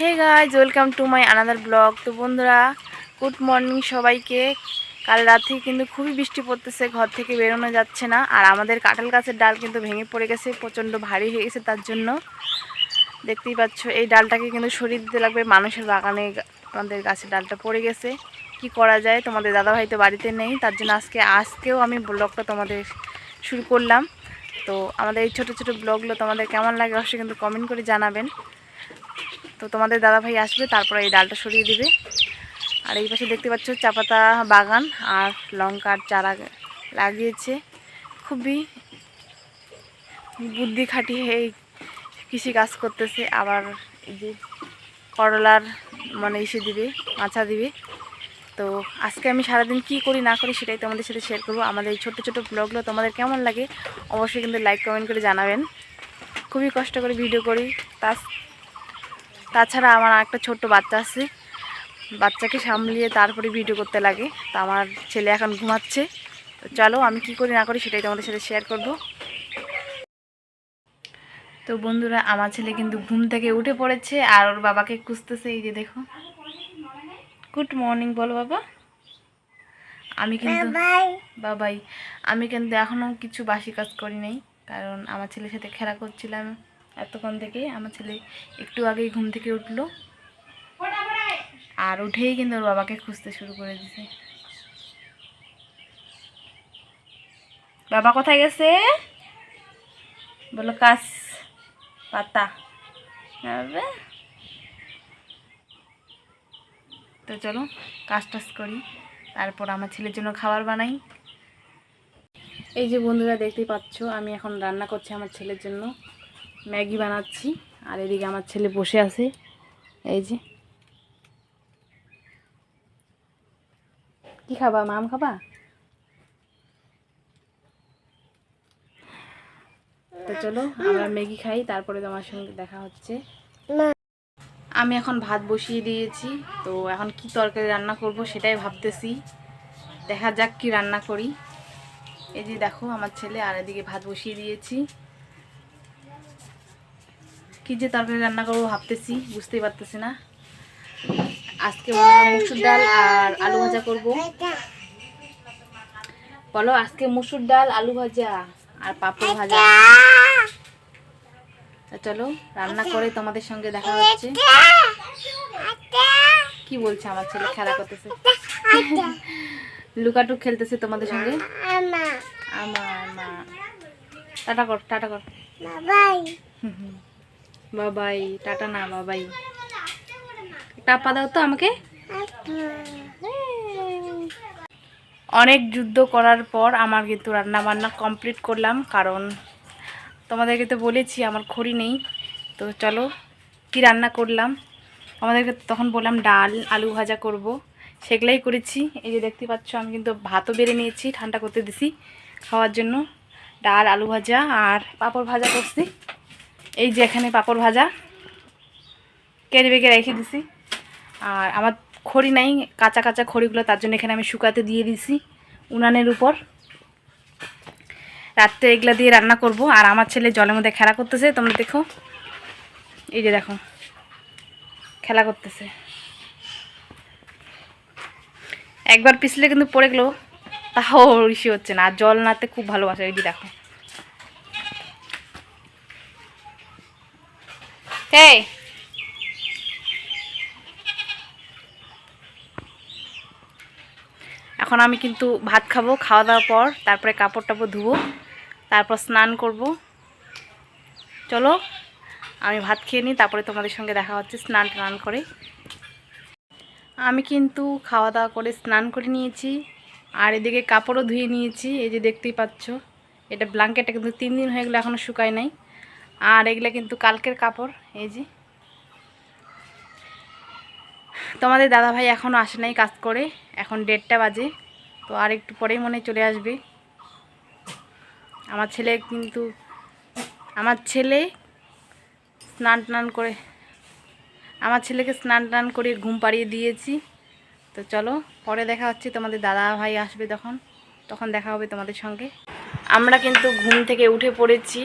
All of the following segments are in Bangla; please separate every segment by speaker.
Speaker 1: Hey guys, welcome to my another blog. তো বন্ধুরা, গুড মর্নিং সবাইকে। কাল রাত থেকে কিন্তু খুবই বৃষ্টি পড়তেছে, ঘর থেকে বেরোনো যাচ্ছে না। আর আমাদের কাঁঠাল গাছের ডাল কিন্তু ভেঙে পড়ে গেছে, প্রচণ্ড ভারী হয়ে গেছে। তার জন্য দেখতেই পাচ্ছ এই ডালটাকে কিন্তু সরিয়ে দিতে লাগবে। মানুষের বাগানে আমাদের গাছের ডালটা পড়ে গেছে, কি করা যায়? তোমাদের দাদাভাই তো বাড়িতে নেই, তার জন্য আজকেও আমি ব্লগটা তোমাদের শুরু করলাম। তো আমাদের এই ছোটো ছোটো ব্লগগুলো তোমাদের কেমন লাগে অবশ্যই কিন্তু কমেন্ট করে জানাবেন। তো তোমাদের দাদাভাই আসবে, তারপরে এই ডালটা সরিয়ে দিবে। আর এই পাশে দেখতে পাচ্ছ চাপাতা বাগান আর লঙ্কার চারা লাগিয়েছে। খুবই বুদ্ধি খাটিয়ে এই কৃষি কাজ করতেছে। আবার এই যে করলার ইসে দিবে, মাছা দিবে। তো আজকে আমি সারাদিন কি করি না করি সেটাই তোমাদের সাথে শেয়ার করবো। আমাদের এই ছোটো ছোটো ব্লগগুলো তোমাদের কেমন লাগে অবশ্যই কিন্তু লাইক কমেন্ট করে জানাবেন। খুবই কষ্ট করে ভিডিও করি। তাছাড়া আমার একটা ছোট্ট বাচ্চা আছে, বাচ্চাকে সামলিয়ে তারপরে ভিডিও করতে লাগে। তো আমার ছেলে এখন ঘুমাচ্ছে। তো চলো আমি কি করি না করি সেটাই তোমাদের সাথে শেয়ার করব। তো বন্ধুরা, আমার ছেলে কিন্তু ঘুম থেকে উঠে পড়েছে আর ওর বাবাকে খুঁজতেছে। এই যে দেখো, গুড মর্নিং বলো বাবা। আমি কিন্তু বাবাই আমি কিন্তু এখনও কিছু বাসি কাজ করি নাই, কারণ আমার ছেলের সাথে খেলা করছিলাম এতক্ষণ থেকে। আমার ছেলে একটু আগেই ঘুম থেকে উঠলো, আর উঠেই কিন্তু ওর বাবাকে খুঁজতে শুরু করে দিছে। বাবা কোথায় গেছে বলো? কাজ পাতা। তো চলো কাজ টাজ করি, তারপর আমার ছেলের জন্য খাবার বানাই। এই যে বন্ধুরা দেখতেই পাচ্ছ, আমি এখন রান্না করছি আমার ছেলের জন্য, ম্যাগি বানাচ্ছি। আর এদিকে আমার ছেলে বসে আছে। এই যে, কি খাবা? মাম খাবা? তো চলো আমরা ম্যাগি খাই, তারপরে তোমার সঙ্গে দেখা হচ্ছে। আমি এখন ভাত বসিয়ে দিয়েছি। তো এখন কি তরকারি রান্না করব সেটাই ভাবতেছি। দেখা যাক কি রান্না করি। এই যে দেখো আমার ছেলে, আর এদিকে ভাত বসিয়ে দিয়েছি। কি যে তরকারি রান্না করবো ভাবতেছি, বুঝতেই পারতেছি না। আজকে মনে হয় মুসুর ডাল আর আলু ভাজা করব। বলো, আজকে মুসুর ডাল, আলু ভাজা আর পাপড় ভাজা। চলো রান্না করে তোমাদের সঙ্গে দেখা হচ্ছে। কি বলছে আমার ছেলে? খেলা করতেছে, লুকাটুক খেলতেছে তোমাদের সঙ্গে। আমার মা টাটা কর, টাটা কর, বাবাই। টাটা না, বাবাই। টাপা দাও তো আমাকে। অনেক যুদ্ধ করার পর আমার কিন্তু রান্না বান্না কমপ্লিট করলাম, কারণ তোমাদেরকে তো বলেছি আমার খড়ি নেই। তো চলো কি রান্না করলাম আমাদেরকে তখন বললাম ডাল আলু ভাজা করব, সেগুলাই করেছি। এই যে দেখতে পাচ্ছ, আমি কিন্তু ভাতও বেড়ে নিয়েছি, ঠান্ডা করতে দিছি খাওয়ার জন্য। ডাল আলু ভাজা আর পাঁপড় ভাজা করছি। এই যে এখানে পাঁপড় ভাজা কেড়ে বেগে রেখে দিছি। আর আমার খড়ি নাই, কাঁচা কাঁচা খড়িগুলো, তার জন্য এখানে আমি শুকাতে দিয়ে দিছি উনানের উপর। রাত্রে এগুলা দিয়ে রান্না করব। আর আমার ছেলে জলের মধ্যে খেলা করতেছে, তোমরা দেখো। এই যে দেখো খেলা করতেছে, একবার পিছলে কিন্তু পড়ে গেল, তাও ঋষি হচ্ছে না। আর জল নাতে খুব ভালোবাসে। এই যে দেখো, এই এখন আমি কিন্তু ভাত খাবো। খাওয়া দাওয়ার পর তারপরে কাপড় টাপড় ধুবো, তারপর স্নান করব। চলো আমি ভাত খেয়ে নিই, তারপরে তোমাদের সঙ্গে দেখা হচ্ছে স্নান টান করে। আমি কিন্তু খাওয়া দাওয়া করে স্নান করে নিয়েছি, আর এদিকে কাপড়ও ধুয়ে নিয়েছি। এই যে দেখতেই পাচ্ছ, এটা ব্ল্যাঙ্কেটটা কিন্তু 3 দিন হয়ে গেলো এখনও শুকায় নাই। আর এগুলো কিন্তু কালকের কাপড়। এই যে তোমাদের দাদাভাই এখনও আসে নাই কাজ করে, এখন 1:30 বাজে। তো আর একটু পরেই মনে চলে আসবে। আমার ছেলেকে স্নান টান করে ঘুম পাড়িয়ে দিয়েছি। তো চলো পরে দেখা হচ্ছে, তোমাদের দাদাভাই আসবে তখন দেখা হবে তোমাদের সঙ্গে। আমরা কিন্তু ঘুম থেকে উঠে পড়েছি,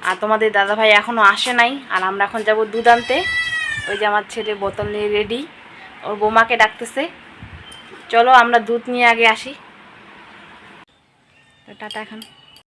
Speaker 1: আর তোমাদের দাদাভাই এখনও আসে নাই। আর আমরা এখন যাব দুধ আনতে। ওই যে আমার ছেলে বোতল নিয়ে রেডি, ওর বৌমাকে ডাকতেছে। চলো আমরা দুধ নিয়ে আগে আসি। তো টাটা এখন।